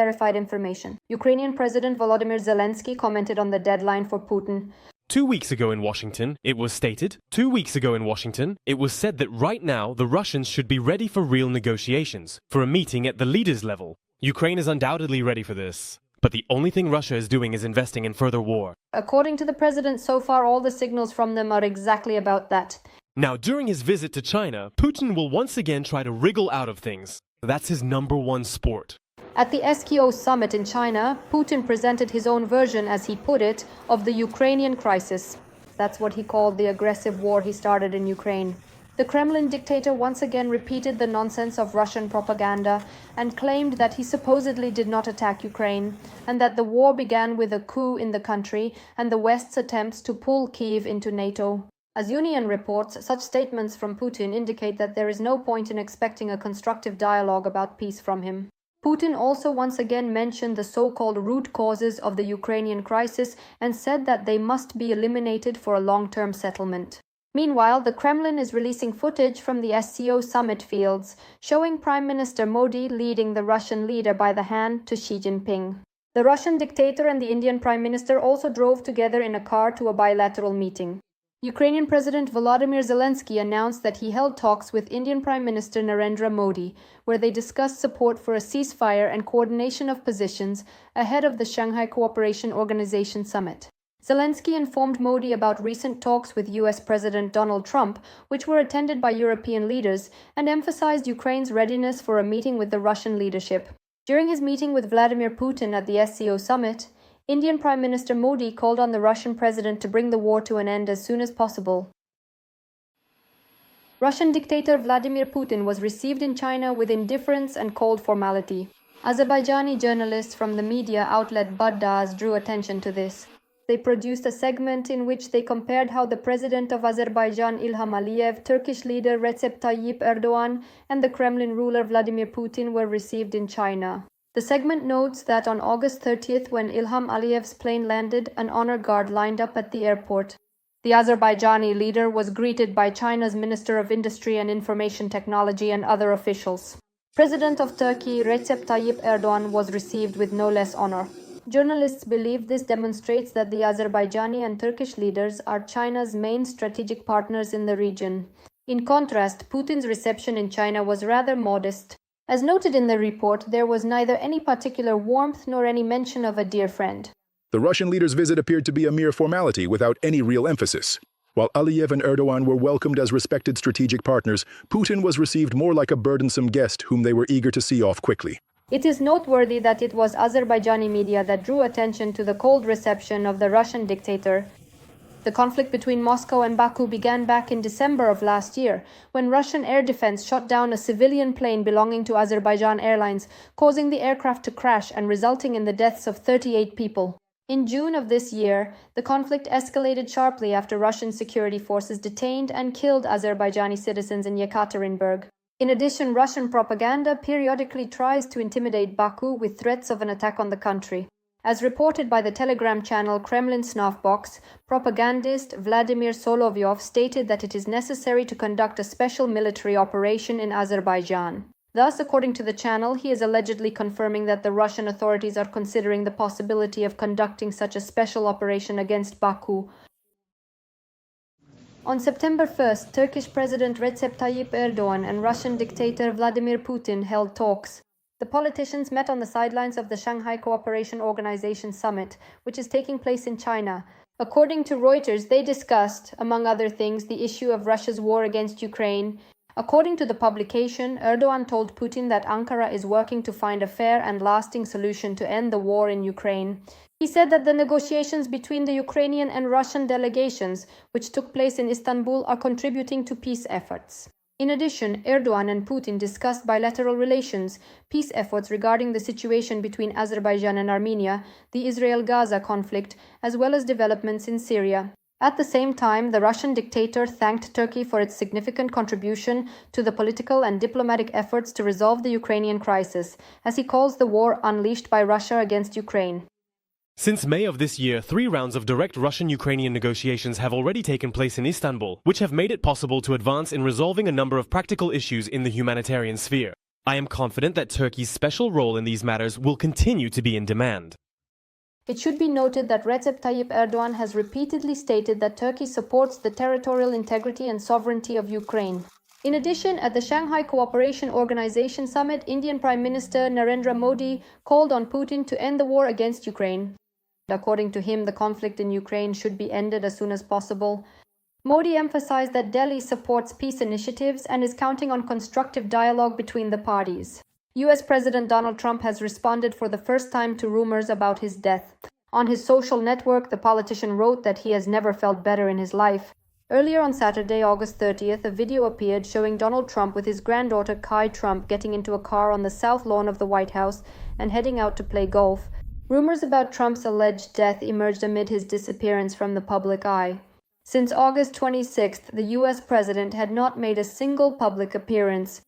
verified information. Ukrainian President Volodymyr Zelenskyy commented on the deadline for Putin. 2 weeks ago in Washington, it was stated, 2 weeks ago in Washington, it was said that right now the Russians should be ready for real negotiations, for a meeting at the leaders' level. Ukraine is undoubtedly ready for this. But the only thing Russia is doing is investing in further war. According to the president, so far all the signals from them are exactly about that. Now, during his visit to China, Putin will once again try to wriggle out of things. That's his #1 sport. At the SKO summit in China, Putin presented his own version, as he put it, of the Ukrainian crisis. That's what he called the aggressive war he started in Ukraine. The Kremlin dictator once again repeated the nonsense of Russian propaganda and claimed that he supposedly did not attack Ukraine, and that the war began with a coup in the country and the West's attempts to pull Kyiv into NATO. As Union reports, such statements from Putin indicate that there is no point in expecting a constructive dialogue about peace from him. Putin also once again mentioned the so-called root causes of the Ukrainian crisis and said that they must be eliminated for a long-term settlement. Meanwhile, the Kremlin is releasing footage from the SCO summit fields, showing Prime Minister Modi leading the Russian leader by the hand to Xi Jinping. The Russian dictator and the Indian Prime Minister also drove together in a car to a bilateral meeting. Ukrainian President Volodymyr Zelenskyy announced that he held talks with Indian Prime Minister Narendra Modi, where they discussed support for a ceasefire and coordination of positions ahead of the Shanghai Cooperation Organization summit. Zelenskyy informed Modi about recent talks with US President Donald Trump, which were attended by European leaders, and emphasized Ukraine's readiness for a meeting with the Russian leadership. During his meeting with Vladimir Putin at the SCO summit, Indian Prime Minister Modi called on the Russian president to bring the war to an end as soon as possible. Russian dictator Vladimir Putin was received in China with indifference and cold formality. Azerbaijani journalists from the media outlet Buddaz drew attention to this. They produced a segment in which they compared how the president of Azerbaijan Ilham Aliyev, Turkish leader Recep Tayyip Erdogan, and the Kremlin ruler Vladimir Putin were received in China. The segment notes that on August 30th, when Ilham Aliyev's plane landed, an honor guard lined up at the airport. The Azerbaijani leader was greeted by China's Minister of Industry and Information Technology and other officials. President of Turkey Recep Tayyip Erdogan was received with no less honor. Journalists believe this demonstrates that the Azerbaijani and Turkish leaders are China's main strategic partners in the region. In contrast, Putin's reception in China was rather modest. As noted in the report, there was neither any particular warmth nor any mention of a dear friend. The Russian leader's visit appeared to be a mere formality without any real emphasis. While Aliyev and Erdogan were welcomed as respected strategic partners, Putin was received more like a burdensome guest whom they were eager to see off quickly. It is noteworthy that it was Azerbaijani media that drew attention to the cold reception of the Russian dictator. The conflict between Moscow and Baku began back in December of last year, when Russian air defense shot down a civilian plane belonging to Azerbaijan Airlines, causing the aircraft to crash and resulting in the deaths of 38 people. In June of this year, the conflict escalated sharply after Russian security forces detained and killed Azerbaijani citizens in Yekaterinburg. In addition, Russian propaganda periodically tries to intimidate Baku with threats of an attack on the country. As reported by the Telegram channel Kremlin Snuffbox, propagandist Vladimir Solovyov stated that it is necessary to conduct a special military operation in Azerbaijan. Thus, according to the channel, he is allegedly confirming that the Russian authorities are considering the possibility of conducting such a special operation against Baku. On September 1st, Turkish President Recep Tayyip Erdogan and Russian dictator Vladimir Putin held talks. The politicians met on the sidelines of the Shanghai Cooperation Organization summit, which is taking place in China. According to Reuters, they discussed, among other things, the issue of Russia's war against Ukraine. According to the publication, Erdogan told Putin that Ankara is working to find a fair and lasting solution to end the war in Ukraine. He said that the negotiations between the Ukrainian and Russian delegations, which took place in Istanbul, are contributing to peace efforts. In addition, Erdogan and Putin discussed bilateral relations, peace efforts regarding the situation between Azerbaijan and Armenia, the Israel-Gaza conflict, as well as developments in Syria. At the same time, the Russian dictator thanked Turkey for its significant contribution to the political and diplomatic efforts to resolve the Ukrainian crisis, as he calls the war unleashed by Russia against Ukraine. Since May of this year, 3 rounds of direct Russian-Ukrainian negotiations have already taken place in Istanbul, which have made it possible to advance in resolving a number of practical issues in the humanitarian sphere. I am confident that Turkey's special role in these matters will continue to be in demand. It should be noted that Recep Tayyip Erdogan has repeatedly stated that Turkey supports the territorial integrity and sovereignty of Ukraine. In addition, at the Shanghai Cooperation Organization Summit, Indian Prime Minister Narendra Modi called on Putin to end the war against Ukraine. According to him, the conflict in Ukraine should be ended as soon as possible. Modi emphasized that Delhi supports peace initiatives and is counting on constructive dialogue between the parties. US President Donald Trump has responded for the first time to rumors about his death. On his social network, the politician wrote that he has never felt better in his life. Earlier on Saturday, August 30th, a video appeared showing Donald Trump with his granddaughter Kai Trump getting into a car on the south lawn of the White House and heading out to play golf. Rumors about Trump's alleged death emerged amid his disappearance from the public eye. Since August 26th, the US president had not made a single public appearance.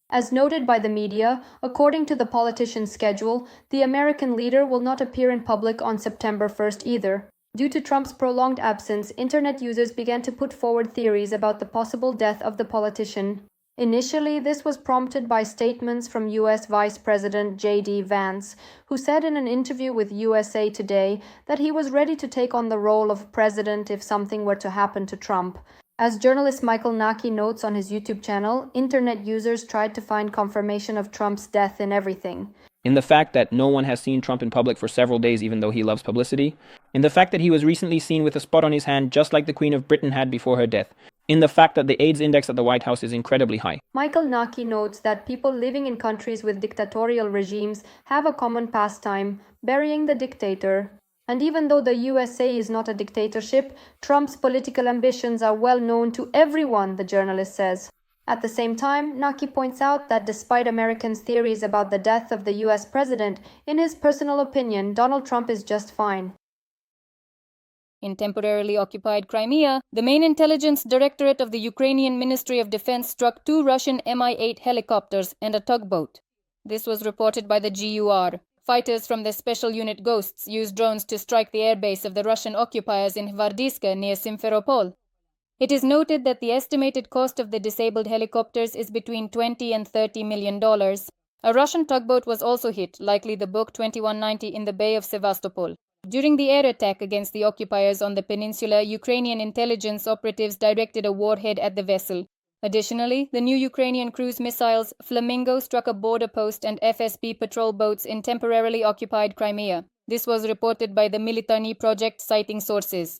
As noted by the media, according to the politician's schedule, the American leader will not appear in public on September 1st either. Due to Trump's prolonged absence, internet users began to put forward theories about the possible death of the politician. Initially, this was prompted by statements from US Vice President J.D. Vance, who said in an interview with USA Today that he was ready to take on the role of president if something were to happen to Trump. As journalist Michael Naki notes on his YouTube channel, internet users tried to find confirmation of Trump's death in everything. In the fact that no one has seen Trump in public for several days even though he loves publicity. In the fact that he was recently seen with a spot on his hand just like the Queen of Britain had before her death. In the fact that the AIDS index at the White House is incredibly high. Michael Naki notes that people living in countries with dictatorial regimes have a common pastime, burying the dictator. And even though the USA is not a dictatorship, Trump's political ambitions are well known to everyone, the journalist says. At the same time, Naki points out that despite Americans' theories about the death of the US president, in his personal opinion, Donald Trump is just fine. In temporarily occupied Crimea, the main intelligence directorate of the Ukrainian Ministry of Defense struck 2 Russian Mi-8 helicopters and a tugboat. This was reported by the GUR. Fighters from the special unit Ghosts used drones to strike the airbase of the Russian occupiers in Hvardiska near Simferopol. It is noted that the estimated cost of the disabled helicopters is between $20 and $30 million. A Russian tugboat was also hit, likely the Buk 2190 in the Bay of Sevastopol. During the air attack against the occupiers on the peninsula, Ukrainian intelligence operatives directed a warhead at the vessel. Additionally, the new Ukrainian cruise missiles Flamingo struck a border post and FSB patrol boats in temporarily occupied Crimea. This was reported by the Military project, citing sources.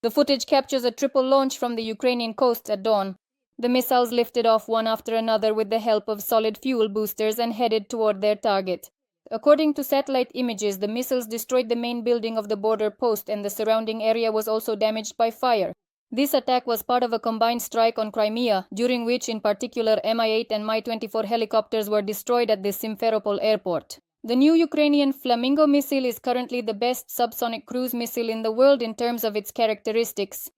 The footage captures a triple launch from the Ukrainian coast at dawn. The missiles lifted off one after another with the help of solid fuel boosters and headed toward their target. According to satellite images, the missiles destroyed the main building of the border post and the surrounding area was also damaged by fire. This attack was part of a combined strike on Crimea, during which in particular Mi-8 and Mi-24 helicopters were destroyed at the Simferopol airport. The new Ukrainian Flamingo missile is currently the best subsonic cruise missile in the world in terms of its characteristics.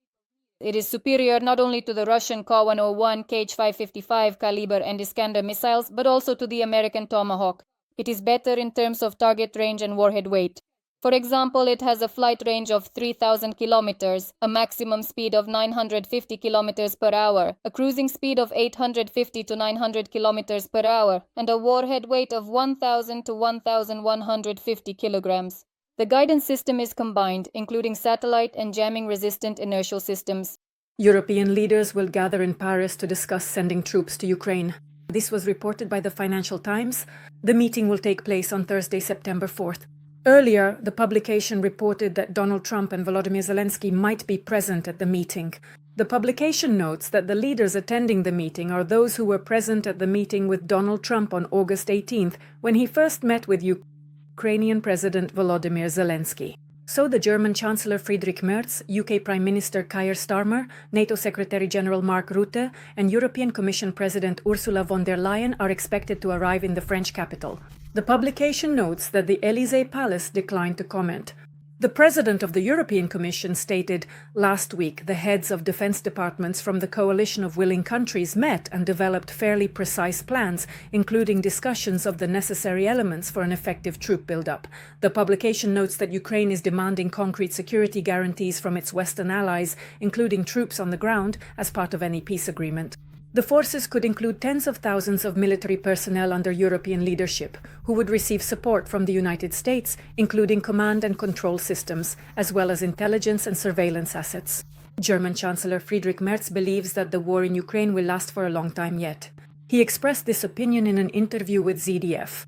It is superior not only to the Russian Ka-101, Kh-555 caliber and Iskander missiles, but also to the American Tomahawk. It is better in terms of target range and warhead weight. For example, it has a flight range of 3,000 kilometers, a maximum speed of 950 kilometers per hour, a cruising speed of 850 to 900 kilometers per hour, and a warhead weight of 1,000 to 1,150 kilograms. The guidance system is combined, including satellite and jamming-resistant inertial systems. European leaders will gather in Paris to discuss sending troops to Ukraine. This was reported by the Financial Times. The meeting will take place on Thursday, September 4th. Earlier, the publication reported that Donald Trump and Volodymyr Zelenskyy might be present at the meeting. The publication notes that the leaders attending the meeting are those who were present at the meeting with Donald Trump on August 18th, when he first met with Ukrainian President Volodymyr Zelenskyy. So the German Chancellor Friedrich Merz, UK Prime Minister Keir Starmer, NATO Secretary-General Mark Rutte, and European Commission President Ursula von der Leyen are expected to arrive in the French capital. The publication notes that the Élysée Palace declined to comment. The President of the European Commission stated, last week the heads of defense departments from the coalition of willing countries met and developed fairly precise plans, including discussions of the necessary elements for an effective troop buildup. The publication notes that Ukraine is demanding concrete security guarantees from its Western allies, including troops on the ground, as part of any peace agreement. The forces could include tens of thousands of military personnel under European leadership, who would receive support from the United States, including command and control systems, as well as intelligence and surveillance assets. German Chancellor Friedrich Merz believes that the war in Ukraine will last for a long time yet. He expressed this opinion in an interview with ZDF.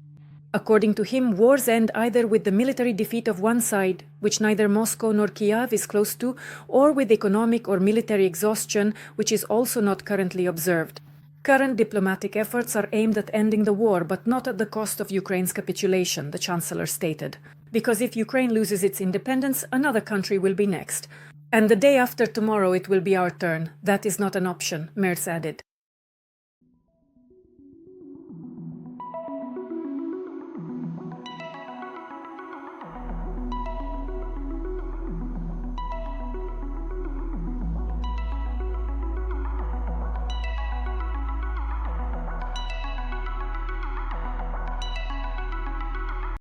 According to him, wars end either with the military defeat of one side, which neither Moscow nor Kiev is close to, or with economic or military exhaustion, which is also not currently observed. Current diplomatic efforts are aimed at ending the war, but not at the cost of Ukraine's capitulation, the Chancellor stated. Because if Ukraine loses its independence, another country will be next. And the day after tomorrow it will be our turn. That is not an option, Merz added.